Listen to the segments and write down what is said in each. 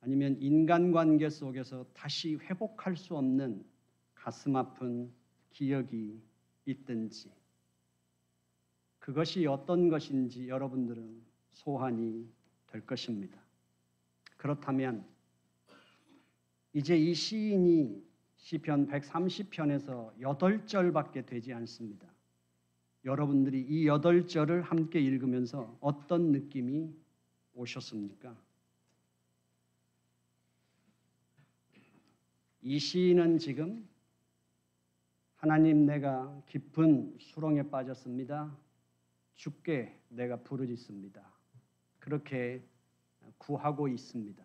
아니면 인간관계 속에서 다시 회복할 수 없는 가슴 아픈 기억이 있든지 그것이 어떤 것인지 여러분들은 소환이 될 것입니다. 그렇다면 이제 이 시인이 시편 130편에서 8절밖에 되지 않습니다. 여러분들이 이 8절을 함께 읽으면서 어떤 느낌이 오셨습니까? 이 시인은 지금 하나님, 내가 깊은 수렁에 빠졌습니다. 주께 내가 부르짖습니다. 그렇게 구하고 있습니다.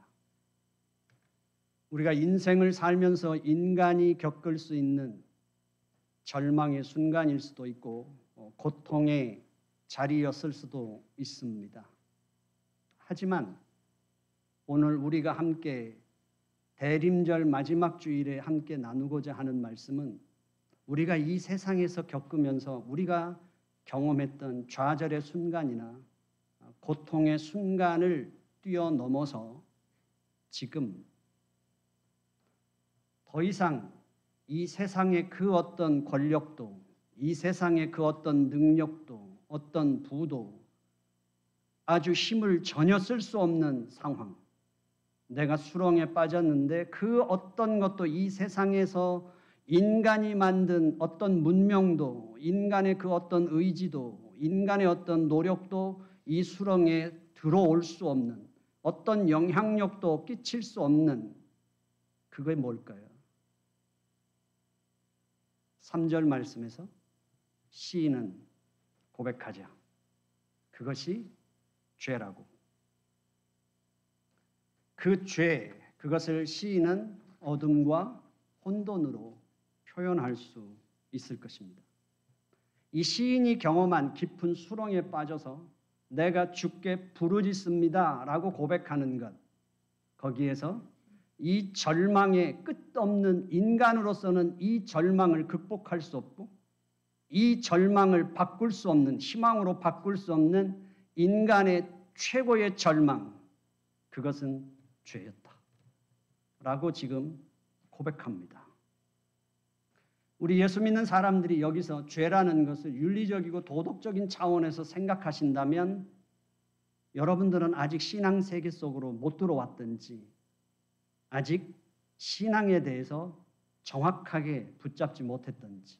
우리가 인생을 살면서 인간이 겪을 수 있는 절망의 순간일 수도 있고 고통의 자리였을 수도 있습니다. 하지만 오늘 우리가 함께 대림절 마지막 주일에 함께 나누고자 하는 말씀은 우리가 이 세상에서 겪으면서 우리가 경험했던 좌절의 순간이나 고통의 순간을 뛰어넘어서 지금 더 이상 이 세상의 그 어떤 권력도, 이 세상의 그 어떤 능력도, 어떤 부도 아주 힘을 전혀 쓸 수 없는 상황, 내가 수렁에 빠졌는데 그 어떤 것도 이 세상에서 인간이 만든 어떤 문명도, 인간의 그 어떤 의지도, 인간의 어떤 노력도 이 수렁에 들어올 수 없는, 어떤 영향력도 끼칠 수 없는, 그게 뭘까요? 3절 말씀에서 시인은 고백하죠. 그것이 죄라고. 그 죄, 그것을 시인은 어둠과 혼돈으로 표현할 수 있을 것입니다. 이 시인이 경험한 깊은 수렁에 빠져서 내가 주께 부르짖습니다 라고 고백하는 것, 거기에서 이 절망의 끝없는, 인간으로서는 이 절망을 극복할 수 없고 이 절망을 바꿀 수 없는, 희망으로 바꿀 수 없는 인간의 최고의 절망, 그것은 죄였다 라고 지금 고백합니다. 우리 예수 믿는 사람들이 여기서 죄라는 것을 윤리적이고 도덕적인 차원에서 생각하신다면 여러분들은 아직 신앙 세계 속으로 못 들어왔든지 아직 신앙에 대해서 정확하게 붙잡지 못했든지,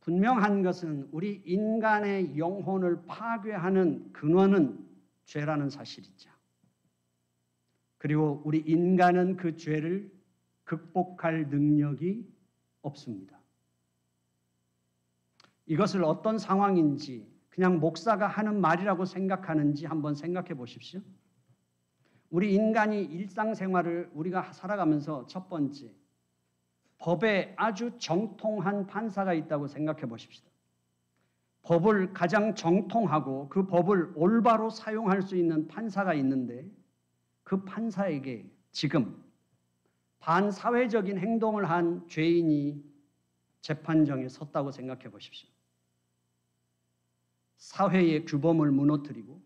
분명한 것은 우리 인간의 영혼을 파괴하는 근원은 죄라는 사실이죠. 그리고 우리 인간은 그 죄를 극복할 능력이 없습니다. 이것을 어떤 상황인지 그냥 목사가 하는 말이라고 생각하는지 한번 생각해 보십시오. 우리 인간이 일상생활을 우리가 살아가면서 첫 번째, 법에 아주 정통한 판사가 있다고 생각해 보십시다. 법을 가장 정통하고 그 법을 올바로 사용할 수 있는 판사가 있는데 그 판사에게 지금 반사회적인 행동을 한 죄인이 재판정에 섰다고 생각해 보십시오. 사회의 규범을 무너뜨리고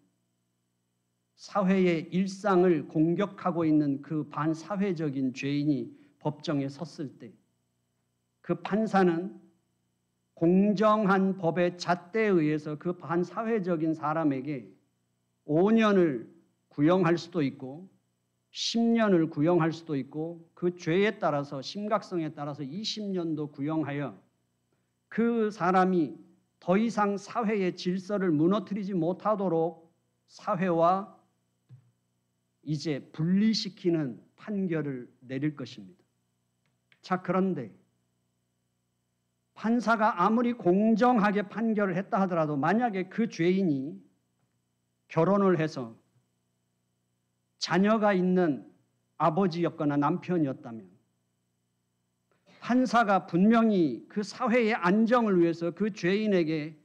사회의 일상을 공격하고 있는 그 반사회적인 죄인이 법정에 섰을 때 그 판사는 공정한 법의 잣대에 의해서 그 반사회적인 사람에게 5년을 구형할 수도 있고 10년을 구형할 수도 있고 그 죄에 따라서 심각성에 따라서 20년도 구형하여 그 사람이 더 이상 사회의 질서를 무너뜨리지 못하도록 사회와 이제 분리시키는 판결을 내릴 것입니다. 자, 그런데 판사가 아무리 공정하게 판결을 했다 하더라도 만약에 그 죄인이 결혼을 해서 자녀가 있는 아버지였거나 남편이었다면 판사가 분명히 그 사회의 안정을 위해서 그 죄인에게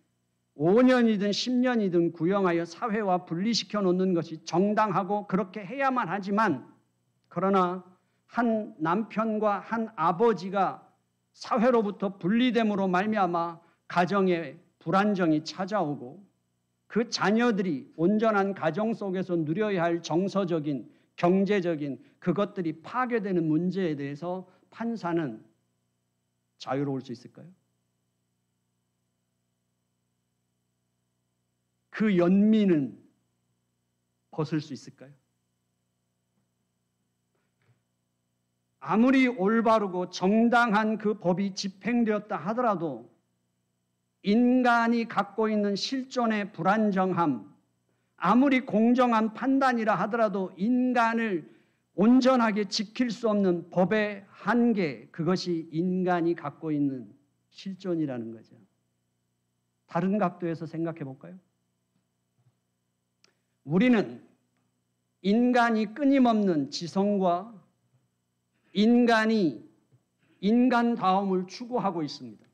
5년이든 10년이든 구형하여 사회와 분리시켜 놓는 것이 정당하고 그렇게 해야만 하지만, 그러나 한 남편과 한 아버지가 사회로부터 분리됨으로 말미암아 가정에 불안정이 찾아오고 그 자녀들이 온전한 가정 속에서 누려야 할 정서적인, 경제적인 그것들이 파괴되는 문제에 대해서 판사는 자유로울 수 있을까요? 그 연민은 벗을 수 있을까요? 아무리 올바르고 정당한 그 법이 집행되었다 하더라도 인간이 갖고 있는 실존의 불안정함, 아무리 공정한 판단이라 하더라도 인간을 온전하게 지킬 수 없는 법의 한계, 그것이 인간이 갖고 있는 실존이라는 거죠. 다른 각도에서 생각해 볼까요? 우리는 인간이 끊임없는 지성과 인간이 인간다움을 추구하고 있습니다.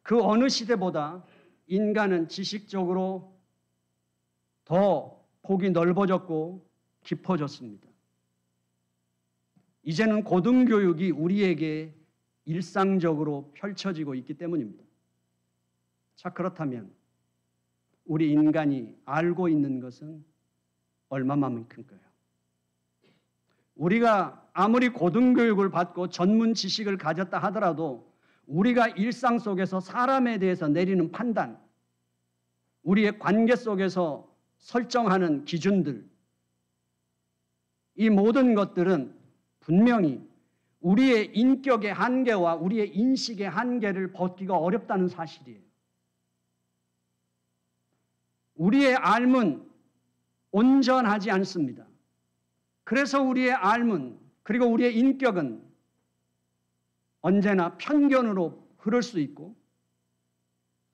그 어느 시대보다 인간은 지식적으로 더 폭이 넓어졌고 깊어졌습니다. 이제는 고등교육이 우리에게 일상적으로 펼쳐지고 있기 때문입니다. 자, 그렇다면 우리 인간이 알고 있는 것은 얼마만큼일까요? 우리가 아무리 고등교육을 받고 전문 지식을 가졌다 하더라도 우리가 일상 속에서 사람에 대해서 내리는 판단, 우리의 관계 속에서 설정하는 기준들, 이 모든 것들은 분명히 우리의 인격의 한계와 우리의 인식의 한계를 벗기가 어렵다는 사실이에요. 우리의 삶은 온전하지 않습니다. 그래서 우리의 삶은, 그리고 우리의 인격은 언제나 편견으로 흐를 수 있고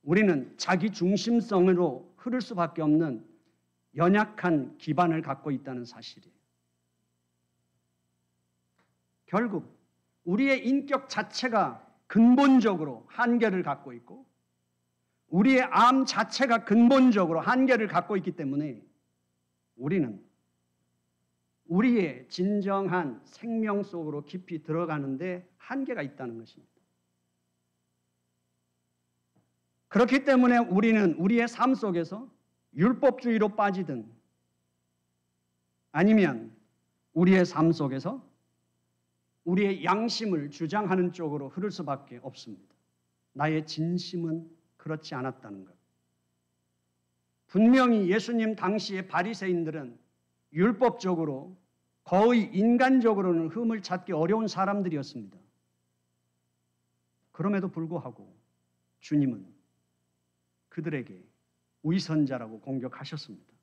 우리는 자기 중심성으로 흐를 수밖에 없는 연약한 기반을 갖고 있다는 사실이에요. 결국 우리의 인격 자체가 근본적으로 한계를 갖고 있고 우리의 암 자체가 근본적으로 한계를 갖고 있기 때문에 우리는 우리의 진정한 생명 속으로 깊이 들어가는데 한계가 있다는 것입니다. 그렇기 때문에 우리는 우리의 삶 속에서 율법주의로 빠지든 아니면 우리의 삶 속에서 우리의 양심을 주장하는 쪽으로 흐를 수밖에 없습니다. 나의 진심은 그렇지 않았다는 것. 분명히 예수님 당시의 바리새인들은 율법적으로 거의 인간적으로는 흠을 찾기 어려운 사람들이었습니다. 그럼에도 불구하고 주님은 그들에게 위선자라고 공격하셨습니다.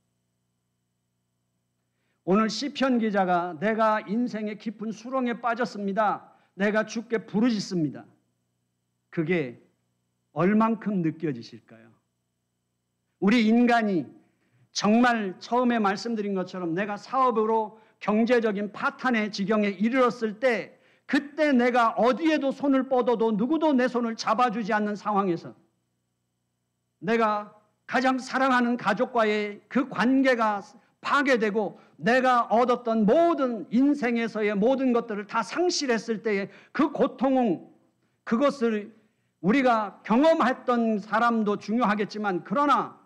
오늘 시편 기자가 내가 인생의 깊은 수렁에 빠졌습니다. 내가 주께 부르짖습니다. 그게 얼만큼 느껴지실까요? 우리 인간이 정말 처음에 말씀드린 것처럼 내가 사업으로 경제적인 파탄의 지경에 이르렀을 때 그때 내가 어디에도 손을 뻗어도 누구도 내 손을 잡아주지 않는 상황에서 내가 가장 사랑하는 가족과의 그 관계가 파괴되고 내가 얻었던 모든 인생에서의 모든 것들을 다 상실했을 때의 그 고통은 그것을 우리가 경험했던 사람도 중요하겠지만 그러나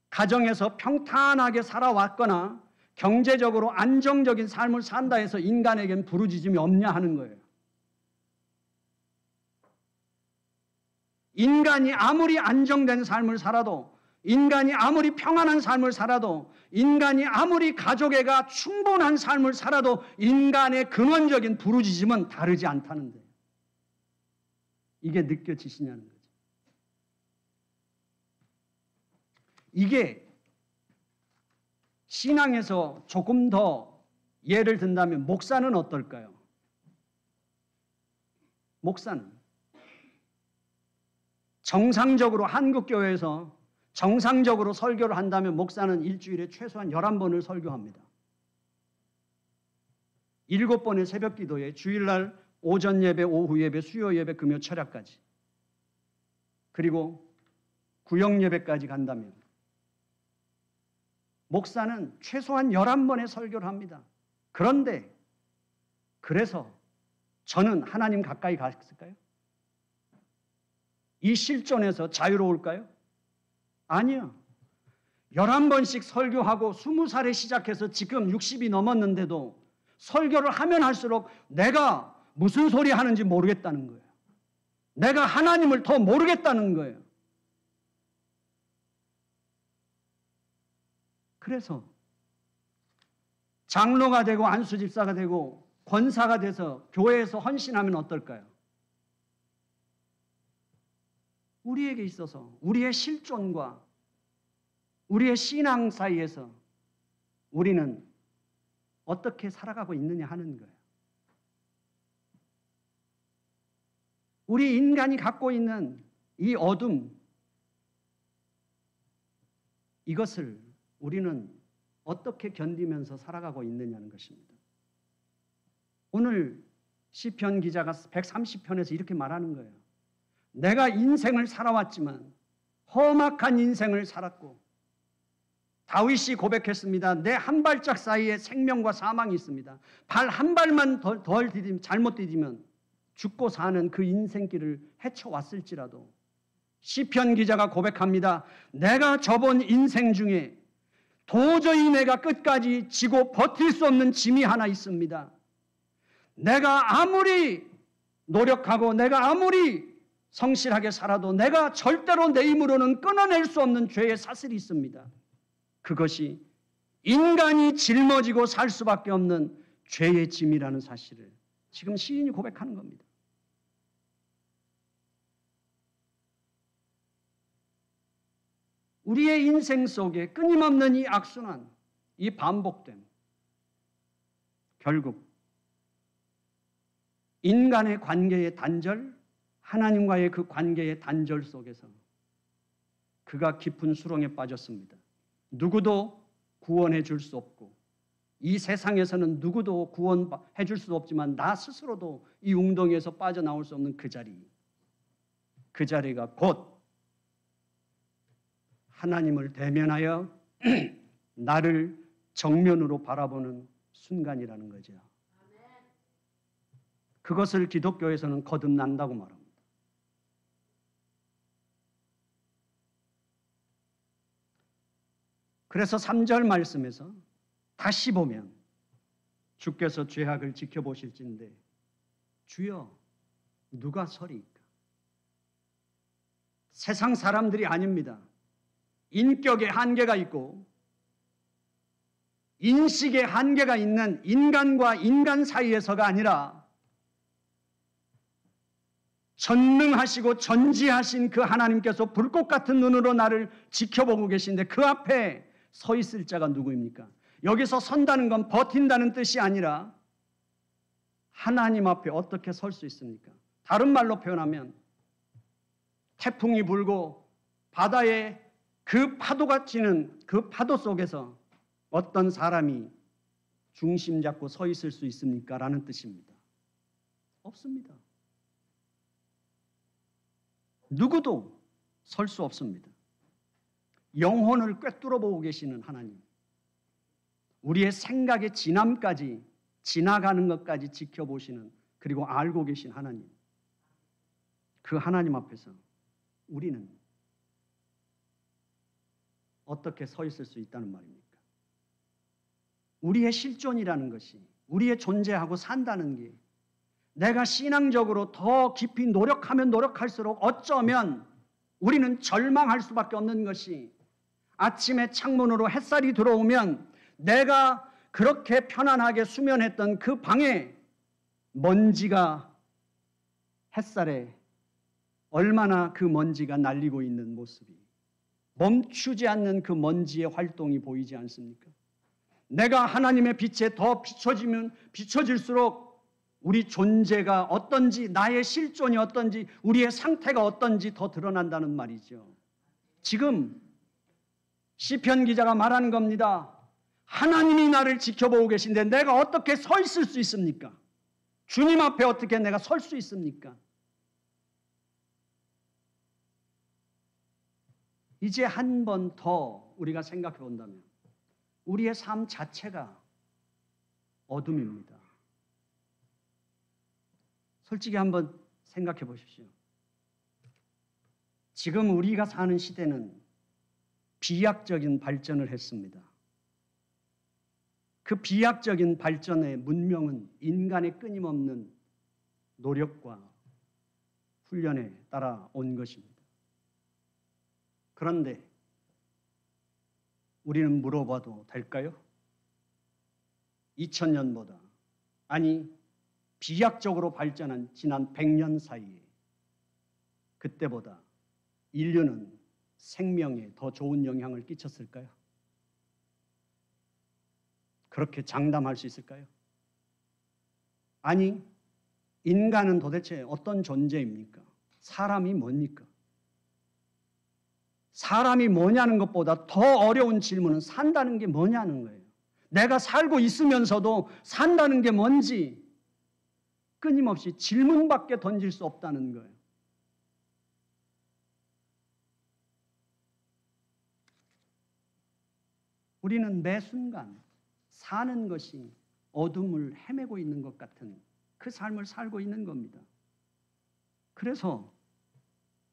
가정에서 평탄하게 살아왔거나 경제적으로 안정적인 삶을 산다 해서 인간에겐 부르짖음이 없냐 하는 거예요. 인간이 아무리 안정된 삶을 살아도 인간이 아무리 평안한 삶을 살아도 인간이 아무리 가족애가 충분한 삶을 살아도 인간의 근원적인 부르짖음은 다르지 않다는 거예요. 이게 느껴지시냐는 거죠. 이게 신앙에서 조금 더 예를 든다면 목사는 어떨까요? 목사는 정상적으로 한국교회에서 정상적으로 설교를 한다면 목사는 일주일에 최소한 11번을 설교합니다. 7번의 새벽 기도에 주일날 오전 예배, 오후 예배, 수요 예배, 금요 철야까지 그리고 구역 예배까지 간다면 목사는 최소한 11번의 설교를 합니다. 그런데 그래서 저는 하나님 가까이 갔을까요? 이 실존에서 자유로울까요? 아니요. 11번씩 설교하고 20살에 시작해서 지금 60이 넘었는데도 설교를 하면 할수록 내가 무슨 소리 하는지 모르겠다는 거예요. 내가 하나님을 더 모르겠다는 거예요. 그래서 장로가 되고 안수집사가 되고 권사가 돼서 교회에서 헌신하면 어떨까요? 우리에게 있어서 우리의 실존과 우리의 신앙 사이에서 우리는 어떻게 살아가고 있느냐 하는 거예요. 우리 인간이 갖고 있는 이 어둠, 이것을 우리는 어떻게 견디면서 살아가고 있느냐는 것입니다. 오늘 시편 기자가 130편에서 이렇게 말하는 거예요. 내가 인생을 살아왔지만 험악한 인생을 살았고, 다윗이 고백했습니다. 내 한 발짝 사이에 생명과 사망이 있습니다. 발 한 발만 잘못 디디면 죽고 사는 그 인생길을 헤쳐왔을지라도, 시편 기자가 고백합니다. 내가 접은 인생 중에 도저히 내가 끝까지 지고 버틸 수 없는 짐이 하나 있습니다. 내가 아무리 노력하고 내가 아무리 성실하게 살아도 내가 절대로 내 힘으로는 끊어낼 수 없는 죄의 사슬이 있습니다. 그것이 인간이 짊어지고 살 수밖에 없는 죄의 짐이라는 사실을 지금 시인이 고백하는 겁니다. 우리의 인생 속에 끊임없는 이 악순환, 이 반복됨, 결국 인간의 관계의 단절, 하나님과의 그 관계의 단절 속에서 그가 깊은 수렁에 빠졌습니다. 누구도 구원해 줄 수 없고, 이 세상에서는 누구도 구원해 줄 수 없지만 나 스스로도 이 웅덩이에서 빠져나올 수 없는 그 자리가 곧 하나님을 대면하여 나를 정면으로 바라보는 순간이라는 거죠. 그것을 기독교에서는 거듭난다고 말합니다. 그래서 3절 말씀에서 다시 보면 주께서 죄악을 지켜보실진데 주여 누가 서리이까? 세상 사람들이 아닙니다. 인격의 한계가 있고 인식의 한계가 있는 인간과 인간 사이에서가 아니라 전능하시고 전지하신 그 하나님께서 불꽃 같은 눈으로 나를 지켜보고 계신데 그 앞에 서 있을 자가 누구입니까? 여기서 선다는 건 버틴다는 뜻이 아니라 하나님 앞에 어떻게 설 수 있습니까? 다른 말로 표현하면 태풍이 불고 바다에 그 파도가 치는 그 파도 속에서 어떤 사람이 중심 잡고 서 있을 수 있습니까? 라는 뜻입니다. 없습니다. 누구도 설 수 없습니다. 영혼을 꿰뚫어 보고 계시는 하나님, 우리의 생각의 지남까지 지나가는 것까지 지켜보시는, 그리고 알고 계신 하나님, 그 하나님 앞에서 우리는 어떻게 서 있을 수 있다는 말입니까? 우리의 실존이라는 것이, 우리의 존재하고 산다는 게 내가 신앙적으로 더 깊이 노력하면 노력할수록 어쩌면 우리는 절망할 수밖에 없는 것이, 아침에 창문으로 햇살이 들어오면 내가 그렇게 편안하게 수면했던 그 방에 먼지가, 햇살에 얼마나 그 먼지가 날리고 있는 모습이, 멈추지 않는 그 먼지의 활동이 보이지 않습니까? 내가 하나님의 빛에 더 비춰질수록 우리 존재가 어떤지, 나의 실존이 어떤지, 우리의 상태가 어떤지 더 드러난다는 말이죠. 지금 시편 기자가 말하는 겁니다. 하나님이 나를 지켜보고 계신데 내가 어떻게 서 있을 수 있습니까? 주님 앞에 어떻게 내가 설 수 있습니까? 이제 한 번 더 우리가 생각해 본다면 우리의 삶 자체가 어둠입니다. 솔직히 한번 생각해 보십시오. 지금 우리가 사는 시대는 비약적인 발전을 했습니다. 그 비약적인 발전의 문명은 인간의 끊임없는 노력과 훈련에 따라온 것입니다. 그런데 우리는 물어봐도 될까요? 2000년보다, 아니 비약적으로 발전한 지난 100년 사이에 그때보다 인류는 생명에 더 좋은 영향을 끼쳤을까요? 그렇게 장담할 수 있을까요? 아니, 인간은 도대체 어떤 존재입니까? 사람이 뭡니까? 사람이 뭐냐는 것보다 더 어려운 질문은 산다는 게 뭐냐는 거예요. 내가 살고 있으면서도 산다는 게 뭔지 끊임없이 질문밖에 던질 수 없다는 거예요. 우리는 매 순간 사는 것이 어둠을 헤매고 있는 것 같은 그 삶을 살고 있는 겁니다. 그래서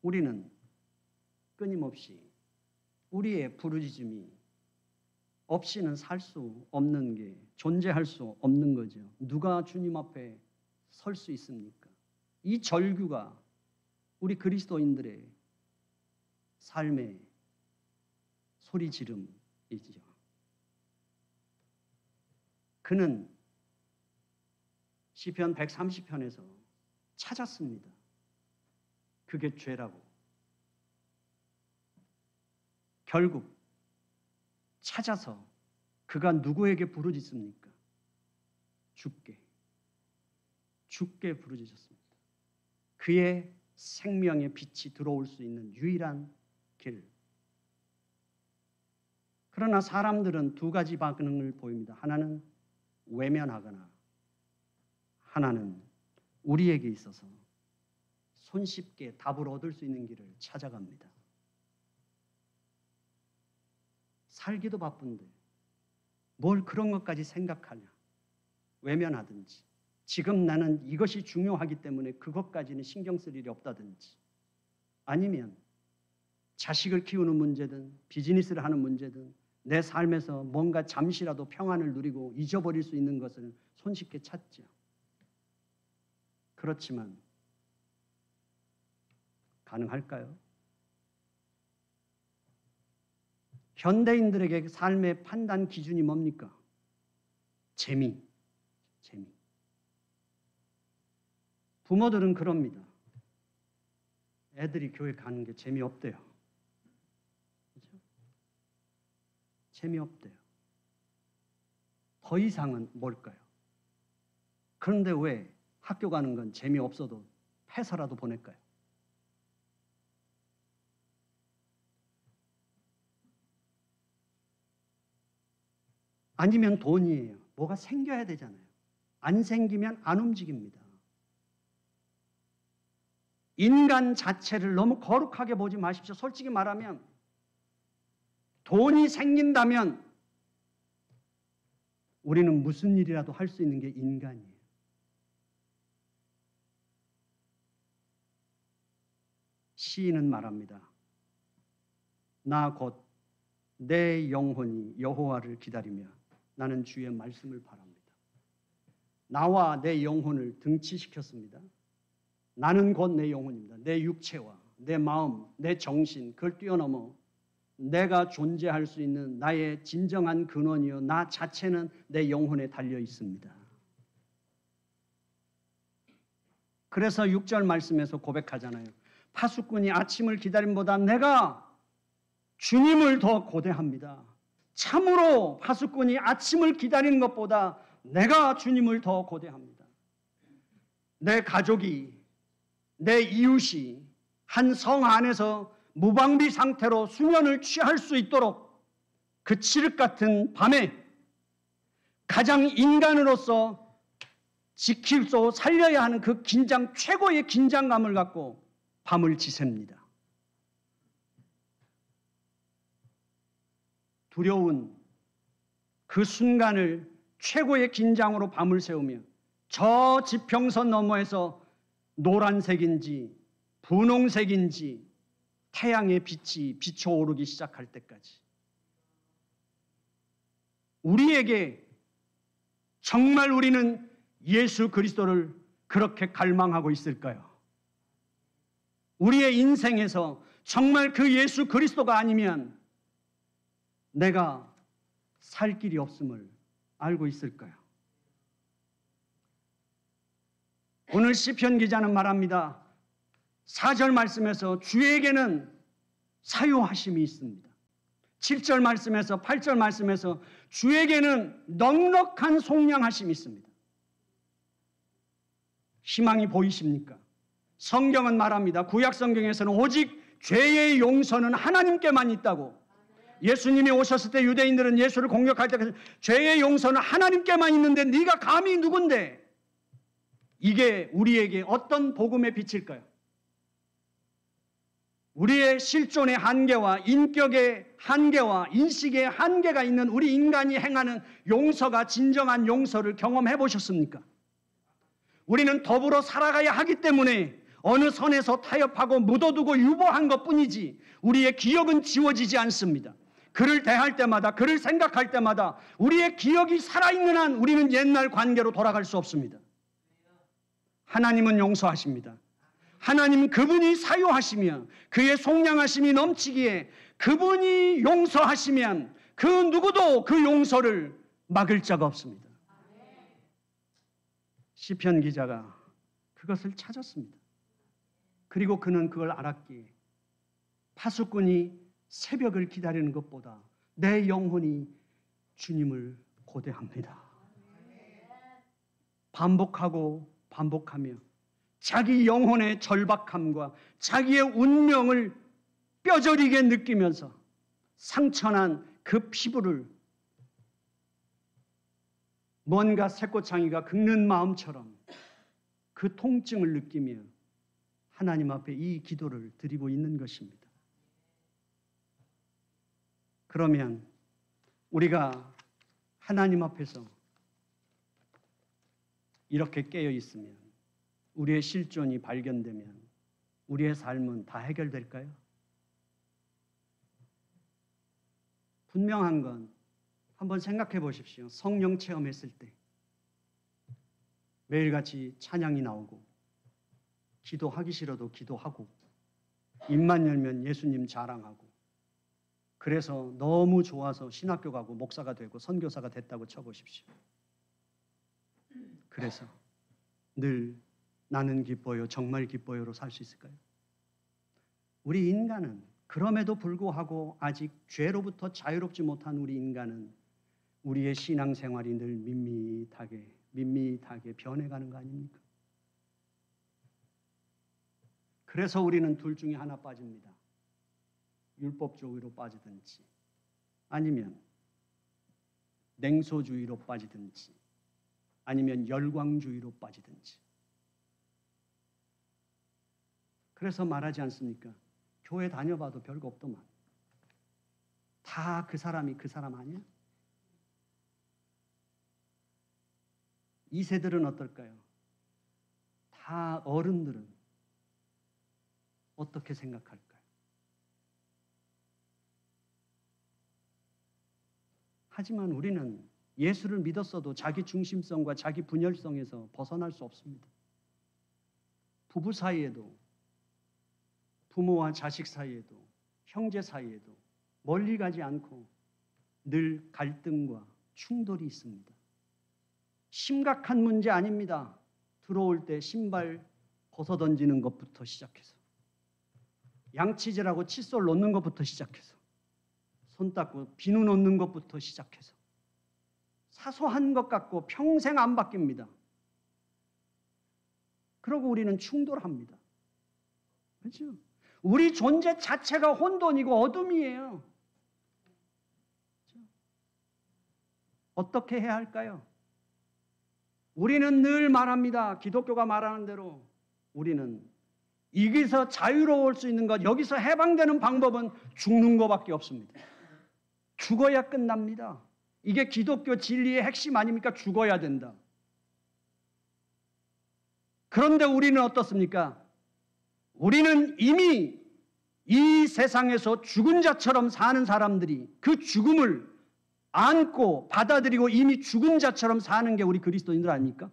우리는 끊임없이 우리의 부르짖음이 없이는 살 수 없는 게 존재할 수 없는 거죠. 누가 주님 앞에 설 수 있습니까? 이 절규가 우리 그리스도인들의 삶의 소리 지름이지요. 그는 시편 130편에서 찾았습니다. 그게 죄라고. 결국 찾아서 그가 누구에게 부르짖습니까? 주께 부르짖었습니다. 그의 생명의 빛이 들어올 수 있는 유일한 길. 그러나 사람들은 두 가지 반응을 보입니다. 하나는 외면하거나 하나는 우리에게 있어서 손쉽게 답을 얻을 수 있는 길을 찾아갑니다. 살기도 바쁜데 뭘 그런 것까지 생각하냐. 외면하든지 지금 나는 이것이 중요하기 때문에 그것까지는 신경 쓸 일이 없다든지 아니면 자식을 키우는 문제든 비즈니스를 하는 문제든 내 삶에서 뭔가 잠시라도 평안을 누리고 잊어버릴 수 있는 것을 손쉽게 찾죠. 그렇지만 가능할까요? 현대인들에게 삶의 판단 기준이 뭡니까? 재미. 부모들은 그럽니다. 애들이 교회 가는 게 재미없대요. 그렇죠? 재미없대요. 더 이상은 뭘까요? 그런데 왜 학교 가는 건 재미없어도 패서라도 보낼까요? 아니면 돈이에요. 뭐가 생겨야 되잖아요. 안 생기면 안 움직입니다. 인간 자체를 너무 거룩하게 보지 마십시오. 솔직히 말하면 돈이 생긴다면 우리는 무슨 일이라도 할 수 있는 게 인간이에요. 시인은 말합니다. 나 곧 내 영혼이 여호와를 기다리며 나는 주의 말씀을 바랍니다. 나와 내 영혼을 등치시켰습니다. 나는 곧 내 영혼입니다. 내 육체와 내 마음, 내 정신, 그걸 뛰어넘어 내가 존재할 수 있는 나의 진정한 근원이요 나 자체는 내 영혼에 달려 있습니다. 그래서 6절 말씀에서 고백하잖아요. 파수꾼이 아침을 기다림보다 내가 주님을 더 고대합니다. 참으로 파수꾼이 아침을 기다리는 것보다 내가 주님을 더 고대합니다. 내 가족이, 내 이웃이 한 성 안에서 무방비 상태로 수면을 취할 수 있도록 그 칠흑 같은 밤에 가장 인간으로서 지키고 살려야 하는 그 긴장, 최고의 긴장감을 갖고 밤을 지셉니다. 두려운 그 순간을 최고의 긴장으로 밤을 새우며 저 지평선 너머에서 노란색인지 분홍색인지 태양의 빛이 비춰오르기 시작할 때까지 우리에게 정말 우리는 예수 그리스도를 그렇게 갈망하고 있을까요? 우리의 인생에서 정말 그 예수 그리스도가 아니면 내가 살 길이 없음을 알고 있을까요? 오늘 시편 기자는 말합니다. 4절 말씀에서 주에게는 사요하심이 있습니다. 7절 말씀에서 8절 말씀에서 주에게는 넉넉한 속량하심이 있습니다. 희망이 보이십니까? 성경은 말합니다. 구약 성경에서는 오직 죄의 용서는 하나님께만 있다고. 예수님이 오셨을 때 유대인들은 예수를 공격할 때 죄의 용서는 하나님께만 있는데 네가 감히 누군데? 이게 우리에게 어떤 복음의 빛일까요? 우리의 실존의 한계와 인격의 한계와 인식의 한계가 있는 우리 인간이 행하는 용서가 진정한 용서를 경험해 보셨습니까? 우리는 더불어 살아가야 하기 때문에 어느 선에서 타협하고 묻어두고 유보한 것뿐이지 우리의 기억은 지워지지 않습니다. 그를 대할 때마다, 그를 생각할 때마다 우리의 기억이 살아있는 한 우리는 옛날 관계로 돌아갈 수 없습니다. 하나님은 용서하십니다. 하나님 그분이 사요하시며 그의 속량하심이 넘치기에 그분이 용서하시면 그 누구도 그 용서를 막을 자가 없습니다. 시편 기자가 그것을 찾았습니다. 그리고 그는 그걸 알았기에 파수꾼이 새벽을 기다리는 것보다 내 영혼이 주님을 고대합니다. 반복하고 반복하며 자기 영혼의 절박함과 자기의 운명을 뼈저리게 느끼면서 상처난 그 피부를 뭔가 새꼬창이가 긁는 마음처럼 그 통증을 느끼며 하나님 앞에 이 기도를 드리고 있는 것입니다. 그러면 우리가 하나님 앞에서 이렇게 깨어 있으면 우리의 실존이 발견되면 우리의 삶은 다 해결될까요? 분명한 건 한번 생각해 보십시오. 성령 체험했을 때 매일같이 찬양이 나오고 기도하기 싫어도 기도하고 입만 열면 예수님 자랑하고 그래서 너무 좋아서 신학교 가고 목사가 되고 선교사가 됐다고 쳐보십시오. 그래서 늘 나는 기뻐요, 정말 기뻐요로 살 수 있을까요? 우리 인간은 그럼에도 불구하고 아직 죄로부터 자유롭지 못한 우리 인간은 우리의 신앙생활이 늘 밋밋하게 변해가는 거 아닙니까? 그래서 우리는 둘 중에 하나 빠집니다. 율법주의로 빠지든지 아니면 냉소주의로 빠지든지 아니면 열광주의로 빠지든지. 그래서 말하지 않습니까? 교회 다녀봐도 별거 없더만. 다 그 사람이 그 사람 아니야? 이 세들은 어떨까요? 다 어른들은 어떻게 생각할까요? 하지만 우리는 예수를 믿었어도 자기 중심성과 자기 분열성에서 벗어날 수 없습니다. 부부 사이에도 부모와 자식 사이에도 형제 사이에도 멀리 가지 않고 늘 갈등과 충돌이 있습니다. 심각한 문제 아닙니다. 들어올 때 신발 벗어던지는 것부터 시작해서 양치질하고 칫솔 놓는 것부터 시작해서 손 닦고 비누 놓는 것부터 시작해서 사소한 것 같고 평생 안 바뀝니다. 그러고 우리는 충돌합니다. 그렇죠? 우리 존재 자체가 혼돈이고 어둠이에요. 그렇죠? 어떻게 해야 할까요? 우리는 늘 말합니다. 기독교가 말하는 대로 우리는 여기서 자유로울 수 있는 것, 여기서 해방되는 방법은 죽는 것밖에 없습니다. 죽어야 끝납니다. 이게 기독교 진리의 핵심 아닙니까? 죽어야 된다. 그런데 우리는 어떻습니까? 우리는 이미 이 세상에서 죽은 자처럼 사는 사람들이 그 죽음을 안고 받아들이고 이미 죽은 자처럼 사는 게 우리 그리스도인들 아닙니까?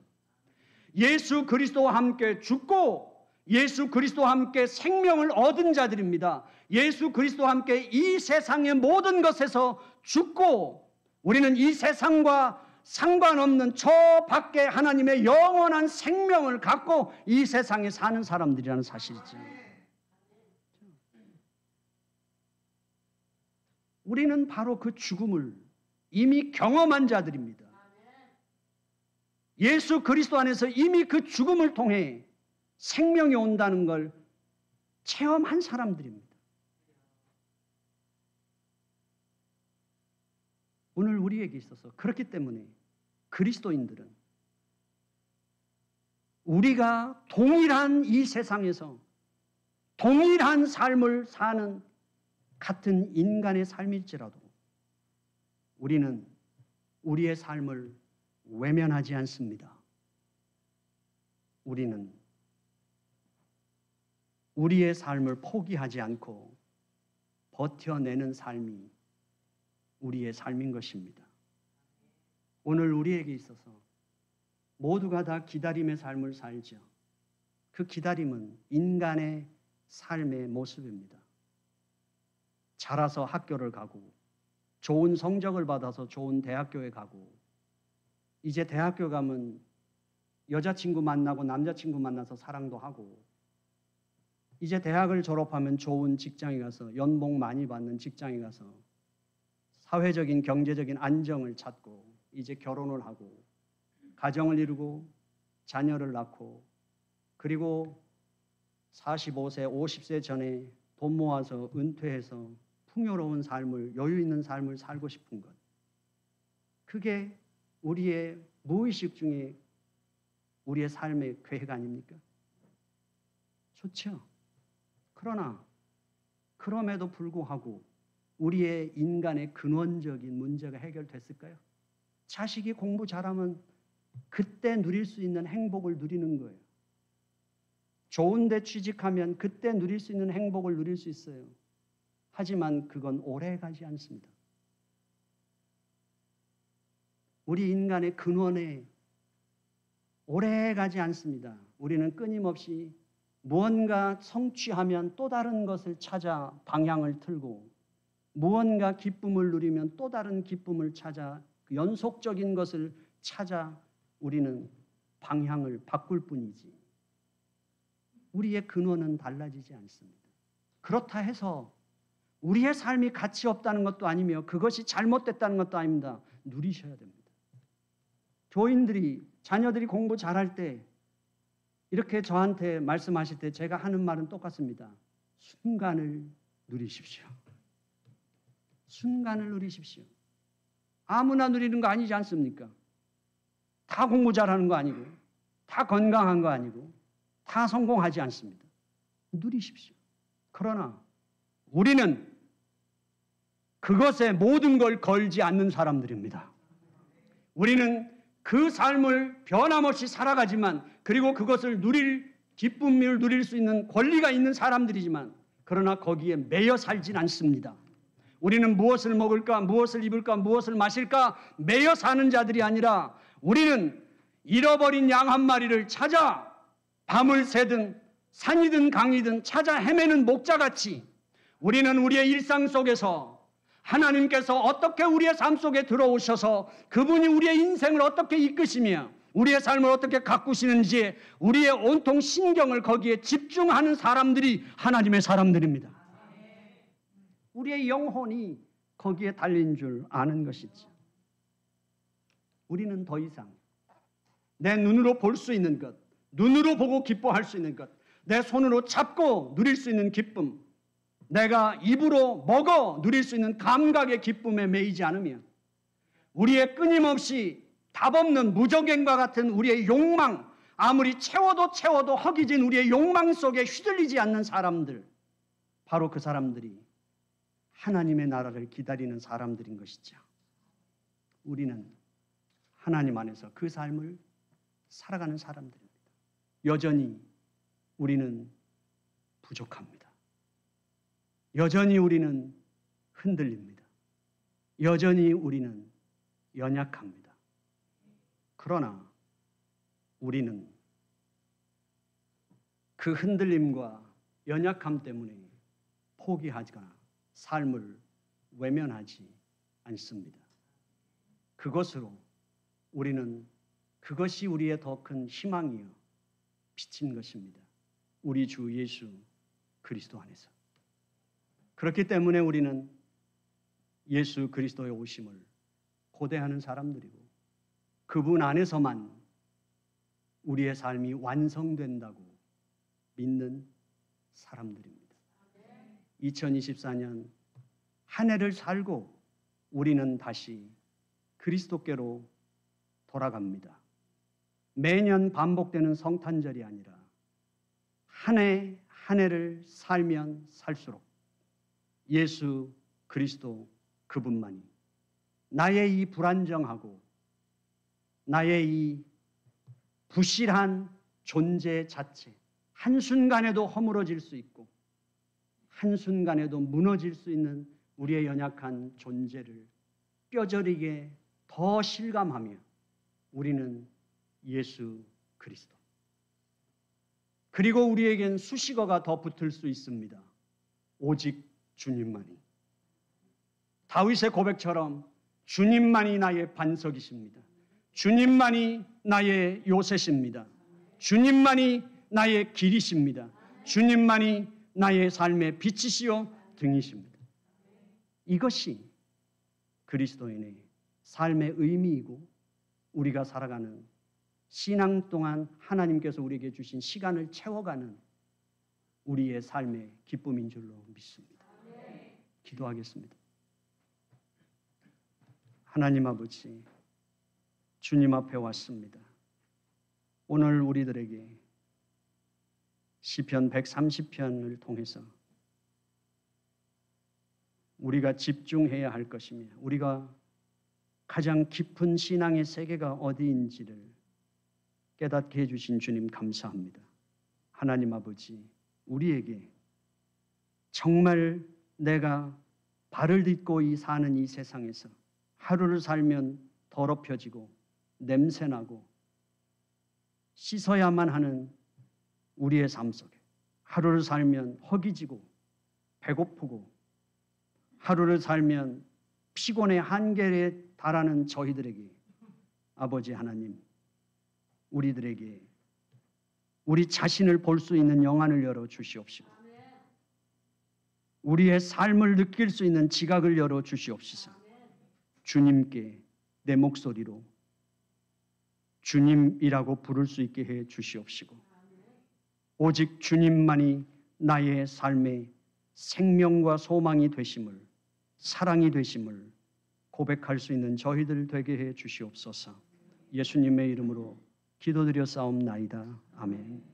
예수 그리스도와 함께 죽고 예수 그리스도와 함께 생명을 얻은 자들입니다. 예수 그리스도와 함께 이 세상의 모든 것에서 죽고 우리는 이 세상과 상관없는 저 밖에 하나님의 영원한 생명을 갖고 이 세상에 사는 사람들이라는 사실이죠. 우리는 바로 그 죽음을 이미 경험한 자들입니다. 예수 그리스도 안에서 이미 그 죽음을 통해 생명이 온다는 걸 체험한 사람들입니다. 오늘 우리에게 있어서 그렇기 때문에 그리스도인들은 우리가 동일한 이 세상에서 동일한 삶을 사는 같은 인간의 삶일지라도 우리는 우리의 삶을 외면하지 않습니다. 우리는 우리의 삶을 포기하지 않고 버텨내는 삶이 우리의 삶인 것입니다. 오늘 우리에게 있어서 모두가 다 기다림의 삶을 살죠. 그 기다림은 인간의 삶의 모습입니다. 자라서 학교를 가고 좋은 성적을 받아서 좋은 대학교에 가고 이제 대학교 가면 여자친구 만나고 남자친구 만나서 사랑도 하고 이제 대학을 졸업하면 좋은 직장에 가서 연봉 많이 받는 직장에 가서 사회적인 경제적인 안정을 찾고 이제 결혼을 하고 가정을 이루고 자녀를 낳고 그리고 45세, 50세 전에 돈 모아서 은퇴해서 풍요로운 삶을 여유 있는 삶을 살고 싶은 것. 그게 우리의 무의식 중에 우리의 삶의 계획 아닙니까? 좋죠. 그러나 그럼에도 불구하고 우리의 인간의 근원적인 문제가 해결됐을까요? 자식이 공부 잘하면 그때 누릴 수 있는 행복을 누리는 거예요. 좋은 데 취직하면 그때 누릴 수 있는 행복을 누릴 수 있어요. 하지만 그건 오래 가지 않습니다. 우리 인간의 근원에 오래 가지 않습니다. 우리는 끊임없이 무언가 성취하면 또 다른 것을 찾아 방향을 틀고 무언가 기쁨을 누리면 또 다른 기쁨을 찾아 연속적인 것을 찾아 우리는 방향을 바꿀 뿐이지 우리의 근원은 달라지지 않습니다. 그렇다 해서 우리의 삶이 가치 없다는 것도 아니며 그것이 잘못됐다는 것도 아닙니다. 누리셔야 됩니다. 교인들이 자녀들이 공부 잘할 때 이렇게 저한테 말씀하실 때 제가 하는 말은 똑같습니다. 순간을 누리십시오. 순간을 누리십시오. 아무나 누리는 거 아니지 않습니까? 다 공부 잘하는 거 아니고 다 건강한 거 아니고 다 성공하지 않습니다. 누리십시오. 그러나 우리는 그것에 모든 걸 걸지 않는 사람들입니다. 우리는 그 삶을 변함없이 살아가지만 그리고 그것을 누릴 기쁨을 누릴 수 있는 권리가 있는 사람들이지만 그러나 거기에 매여 살진 않습니다. 우리는 무엇을 먹을까, 무엇을 입을까, 무엇을 마실까 매여 사는 자들이 아니라 우리는 잃어버린 양 한 마리를 찾아 밤을 새든 산이든 강이든 찾아 헤매는 목자같이 우리는 우리의 일상 속에서 하나님께서 어떻게 우리의 삶 속에 들어오셔서 그분이 우리의 인생을 어떻게 이끄시며 우리의 삶을 어떻게 가꾸시는지 우리의 온통 신경을 거기에 집중하는 사람들이 하나님의 사람들입니다. 우리의 영혼이 거기에 달린 줄 아는 것이죠. 우리는 더 이상 내 눈으로 볼 수 있는 것, 눈으로 보고 기뻐할 수 있는 것, 내 손으로 잡고 누릴 수 있는 기쁨, 내가 입으로 먹어 누릴 수 있는 감각의 기쁨에 매이지 않으면 우리의 끊임없이 답없는 무적행과 같은 우리의 욕망, 아무리 채워도 허기진 우리의 욕망 속에 휘둘리지 않는 사람들, 바로 그 사람들이 하나님의 나라를 기다리는 사람들인 것이죠. 우리는 하나님 안에서 그 삶을 살아가는 사람들입니다. 여전히 우리는 부족합니다. 여전히 우리는 흔들립니다. 여전히 우리는 연약합니다. 그러나 우리는 그 흔들림과 연약함 때문에 포기하거나 삶을 외면하지 않습니다. 그것으로 우리는 그것이 우리의 더 큰 희망이요 빛인 것입니다. 우리 주 예수 그리스도 안에서. 그렇기 때문에 우리는 예수 그리스도의 오심을 고대하는 사람들이고 그분 안에서만 우리의 삶이 완성된다고 믿는 사람들입니다. 2024년 한 해를 살고 우리는 다시 그리스도께로 돌아갑니다. 매년 반복되는 성탄절이 아니라 한 해 한 해를 살면 살수록 예수 그리스도 그분만이 나의 이 불안정하고 나의 이 부실한 존재 자체 한순간에도 허물어질 수 있고 한순간에도 무너질 수 있는 우리의 연약한 존재를 뼈저리게 더 실감하며 우리는 예수 그리스도 그리고 우리에겐 수식어가 더 붙을 수 있습니다. 오직 주님만이. 다윗의 고백처럼 주님만이 나의 반석이십니다. 주님만이 나의 요새십니다. 주님만이 나의 길이십니다. 주님만이 나의 삶의 빛이시요 등이십니다. 이것이 그리스도인의 삶의 의미이고 우리가 살아가는 신앙 동안 하나님께서 우리에게 주신 시간을 채워가는 우리의 삶의 기쁨인 줄로 믿습니다. 기도하겠습니다. 하나님 아버지, 주님 앞에 왔습니다. 오늘 우리들에게 시편 130편을 통해서 우리가 집중해야 할 것이며 우리가 가장 깊은 신앙의 세계가 어디인지를 깨닫게 해주신 주님 감사합니다. 하나님 아버지, 우리에게 정말 내가 발을 딛고 사는 이 세상에서 하루를 살면 더럽혀지고 냄새나고 씻어야만 하는 우리의 삶 속에 하루를 살면 허기지고 배고프고 하루를 살면 피곤의 한계에 달하는 저희들에게 아버지 하나님, 우리들에게 우리 자신을 볼 수 있는 영안을 열어 주시옵시고 우리의 삶을 느낄 수 있는 지각을 열어 주시옵시서. 주님께 내 목소리로 주님이라고 부를 수 있게 해 주시옵시고 오직 주님만이 나의 삶의 생명과 소망이 되심을 사랑이 되심을 고백할 수 있는 저희들 되게 해 주시옵소서. 예수님의 이름으로 기도드려 싸움나이다. 아멘.